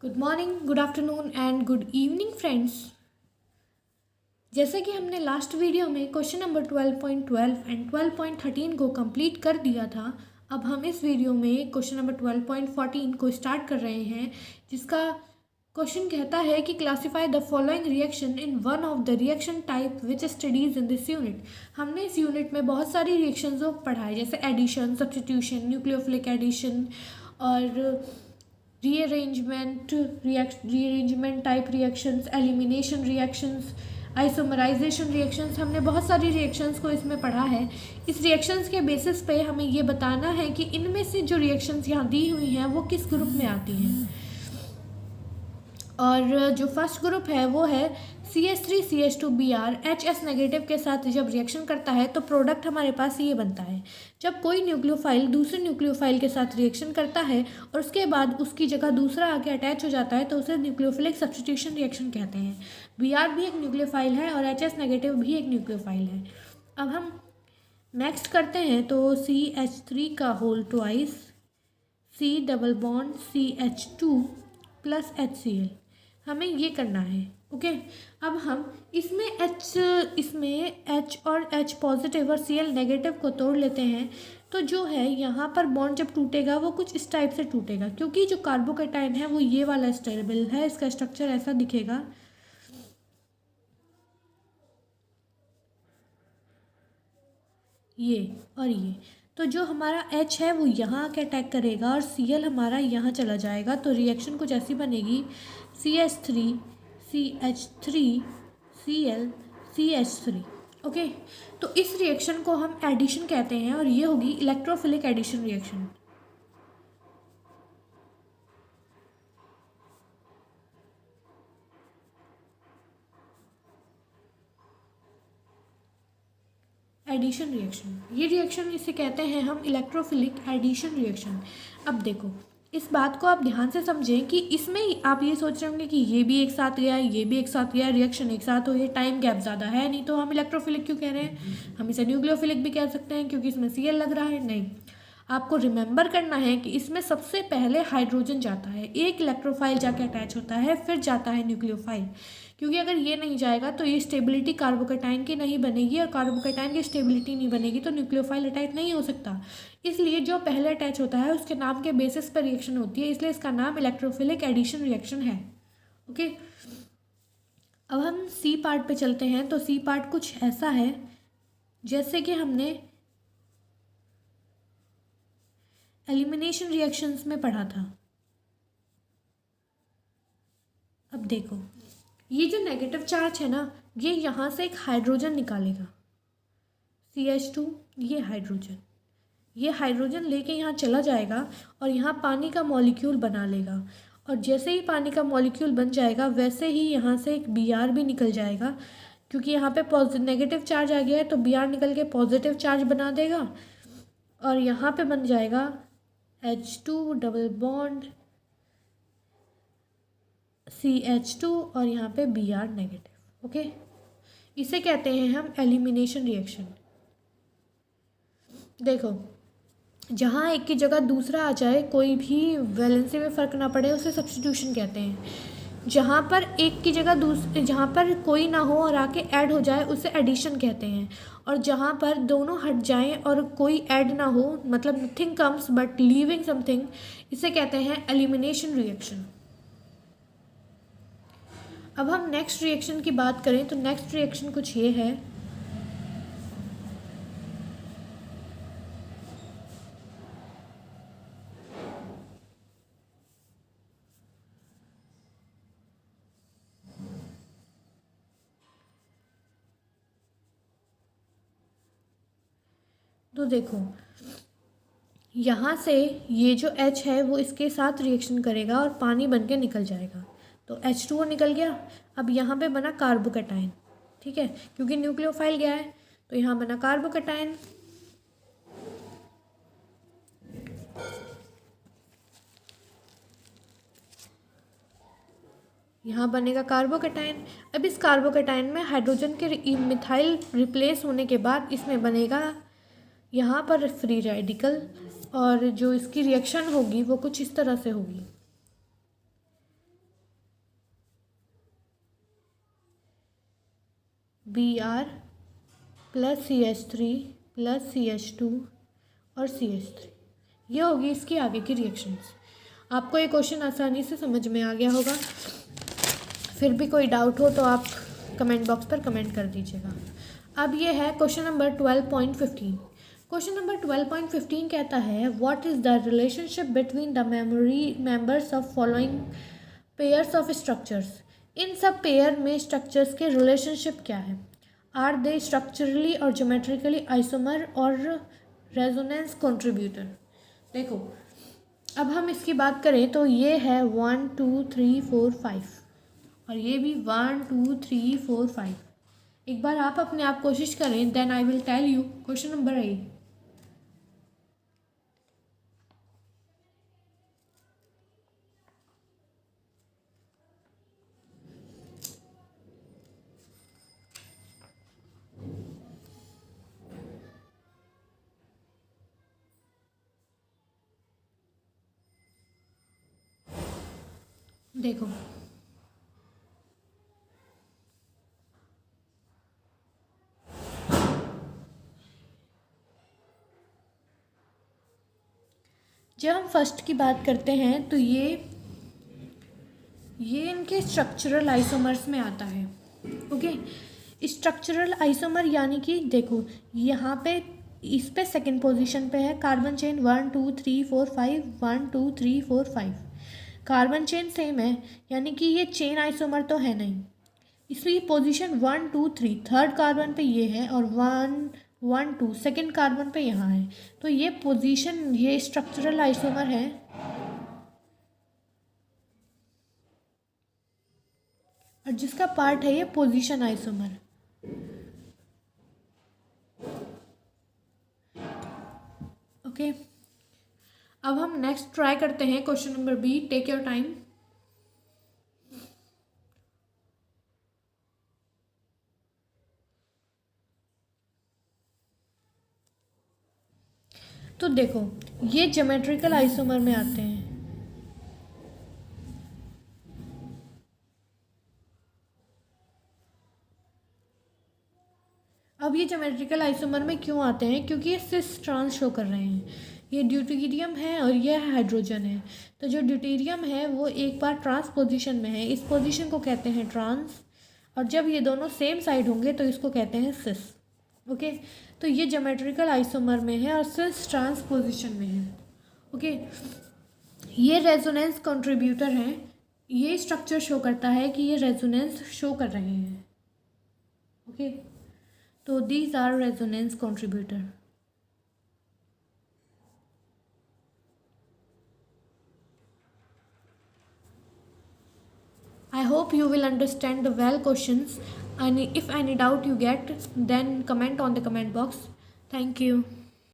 Good morning, good afternoon and good evening friends. जैसे कि हमने लास्ट वीडियो में क्वेश्चन नंबर 12.12 एंड 12.13 को कंप्लीट कर दिया था। अब हम इस वीडियो में क्वेश्चन नंबर 12.14 को स्टार्ट कर रहे हैं, जिसका क्वेश्चन कहता है कि classify the following reaction in one of the reaction type which studies in this unit. हमने इस यूनिट में बहुत सारी रिएक्शंस को पढ़ा है, जैसे एडिशन, सब्स्टिट्यूशन, न्यूक्लियोफिलिक एडिशन और rearrangement type reactions, elimination reactions, isomerization reactions. हमने बहुत सारी रिएक्शंस को इसमें पढ़ा है। इस रिएक्शंस के बेसिस पे हमें ये बताना है कि इनमें से जो रिएक्शंस यहाँ दी हुई हैं वो किस ग्रुप में आती हैं। और जो फर्स्ट ग्रुप है वो है CH3CH2Br। HS नेगेटिव के साथ जब रिएक्शन करता है तो प्रोडक्ट हमारे पास ये बनता है। जब कोई न्यूक्लियोफाइल दूसरे न्यूक्लियोफाइल के साथ रिएक्शन करता है और उसके बाद उसकी जगह दूसरा आके अटैच हो जाता है तो उसे न्यूक्लियोफिलिक सब्स्टिट्यूशन रिएक्शन कहते हैं। Br भी एक न्यूक्लियोफाइल है और HS नेगेटिव भी एक न्यूक्लियोफाइल है। अब हम नेक्स्ट करते हैं तो CH3 का whole twice, C double bond CH2 plus HCl, हमें ये करना है। ओके, अब हम इसमें H और H पॉजिटिव और Cl नेगेटिव को तोड़ लेते हैं। तो जो है यहाँ पर बॉन्ड जब टूटेगा वो कुछ इस टाइप से टूटेगा, क्योंकि जो कार्बोकेटाइन है वो ये वाला स्टेबल है। इसका स्ट्रक्चर ऐसा दिखेगा, ये और ये। तो जो हमारा H है वो यहाँ आके अटैक करेगा और Cl हमारा यहाँ चला जाएगा। तो रिएक्शन कुछ ऐसी बनेगी, CH3 CH3 Cl CH3। Okay, तो इस रिएक्शन को हम एडिशन कहते हैं और ये होगी electrophilic addition reaction. Addition reaction, ये रिएक्शन इसे कहते हैं हम इलेक्ट्रोफिलिक एडिशन रिएक्शन। अब देखो, इस बात को आप ध्यान से समझें कि इसमें आप ये सोच रहे होंगे कि ये भी एक साथ गया, ये भी एक साथ गया, रिएक्शन एक साथ हो, ये टाइम गैप ज़्यादा है नहीं, तो हम इलेक्ट्रोफिलिक क्यों कह रहे हैं। हम इसे न्यूक्लियोफिलिक भी कह सकते हैं क्योंकि इसमें Cl लग रहा है। नहीं, आपको रिमेंबर करना है कि इसमें सबसे पहले हाइड्रोजन जाता है, एक इलेक्ट्रोफाइल जाके अटैच होता है, फिर जाता है न्यूक्लियोफाइल। क्योंकि अगर ये नहीं जाएगा तो ये स्टेबिलिटी कार्बोकेटाइन की नहीं बनेगी, और कार्बोकेटाइन की स्टेबिलिटी नहीं बनेगी तो न्यूक्लियोफाइल अटैच नहीं हो सकता। इसलिए जो पहले अटैच होता है उसके नाम के बेसिस पर रिएक्शन होती है, इसलिए इसका नाम इलेक्ट्रोफिलिक एडिशन रिएक्शन है। ओके, अब हम सी पार्ट पे चलते हैं। तो सी पार्ट कुछ ऐसा है जैसे कि हमने एलिमिनेशन रिएक्शंस में पढ़ा था। अब देखो, ये जो नेगेटिव चार्ज है ना, ये यहाँ से एक हाइड्रोजन निकालेगा, CH2, ये हाइड्रोजन लेके यहाँ चला जाएगा और यहाँ पानी का मॉलिक्यूल बना लेगा। और जैसे ही पानी का मॉलिक्यूल बन जाएगा वैसे ही यहाँ से एक Br भी निकल जाएगा, क्योंकि यहाँ पे नेगेटिव चार्ज आ गया है तो Br निकल के पॉजिटिव चार्ज बना देगा और यहाँ पे बन जाएगा H2 डबल बॉन्ड CH2 और यहाँ पे Br नेगेटिव। ओके, इसे कहते हैं हम एलिमिनेशन रिएक्शन। देखो, जहाँ एक की जगह दूसरा आ जाए, कोई भी वैलेंसी में फ़र्क ना पड़े, उसे सब्स्टिट्यूशन कहते हैं। जहाँ पर एक की जगह जहाँ पर कोई ना हो और आके ऐड हो जाए उसे एडिशन कहते हैं। और जहाँ पर दोनों हट जाएं और कोई ऐड ना हो, मतलब nothing comes but leaving something, इसे कहते हैं एलिमिनेशन रिएक्शन। अब हम नेक्स्ट रिएक्शन की बात करें तो नेक्स्ट रिएक्शन कुछ ये है। तो देखो, यहाँ से ये जो H है वो इसके साथ रिएक्शन करेगा और पानी बन के निकल जाएगा। तो H2O निकल गया। अब यहाँ पे बना कार्बोकेटाइन, ठीक है, क्योंकि न्यूक्लियोफाइल गया है तो यहाँ बना कार्बोकेटाइन। यहाँ बनेगा कार्बोकेटाइन। अब इस कार्बोकेटाइन में हाइड्रोजन के मिथाइल रिप्लेस होने के बाद इसमें बनेगा यहाँ पर फ्री रेडिकल, और जो इसकी रिएक्शन होगी वो कुछ इस तरह से होगी। Br plus CH3 plus CH2 और CH3। ये होगी इसकी आगे की रिएक्शंस। आपको ये क्वेश्चन आसानी से समझ में आ गया होगा। फिर भी कोई डाउट हो तो आप कमेंट बॉक्स पर कमेंट कर दीजिएगा। अब ये है क्वेश्चन नंबर 12.15। क्वेश्चन नंबर 12.15 कहता है what is the relationship between the memory members of following pairs of structures. इन सब पेयर में स्ट्रक्चर्स के रिलेशनशिप क्या है। Are they structurally or geometrically isomer or resonance contributor. देखो अब हम इसकी बात करें तो ये है 1 2 3 4 5 और ये भी 1 2 3 4 5। एक बार आप अपने आप कोशिश करें, then I will tell you question number 8। देखो जब हम फर्स्ट की बात करते हैं तो ये इनके स्ट्रक्चरल आइसोमर्स में आता है। ओके, स्ट्रक्चरल आइसोमर यानी कि देखो यहाँ पे इस पे सेकंड पोजीशन पे है carbon chain 1 2 3 4 5 1 2 3 4 5। Carbon chain same है यानी कि ये चेन आइसोमर तो है नहीं। इसलिए पोजीशन 1 2 3 थर्ड कार्बन पे ये है और 1 1 2 सेकेंड कार्बन पे यहाँ है। तो ये पोजीशन ये स्ट्रक्चरल आइसोमर है और जिसका पार्ट है ये पोजीशन आइसोमर। ओके, अब हम नेक्स्ट ट्राई करते हैं question number B. Take your time. तो देखो ये ज्योमेट्रिकल आइसोमर में आते हैं। अब ये ज्योमेट्रिकल आइसोमर में क्यों आते हैं, क्योंकि ये सिस ट्रांस शो कर रहे हैं। ये ड्यूटेरियम है और ये हाइड्रोजन है। तो जो ड्यूटेरियम है वो एक बार ट्रांस पोजीशन में है, इस पोजीशन को कहते हैं ट्रांस। और जब ये दोनों सेम साइड होंगे तो इसको कहते हैं सिस। ओके, तो ये ज्योमेट्रिकल आइसोमर में है और सिस ट्रांस पोजीशन में है। ओके, ये रेजोनेंस कंट्रीब्यूटर है। ये स्ट्रक्चर शो करता है कि ये रेजोनेंस शो कर रहे हैं। ओके, तो these R resonance contributor. I hope you will understand the well questions, and if any doubt you get, then comment on the comment box. Thank you.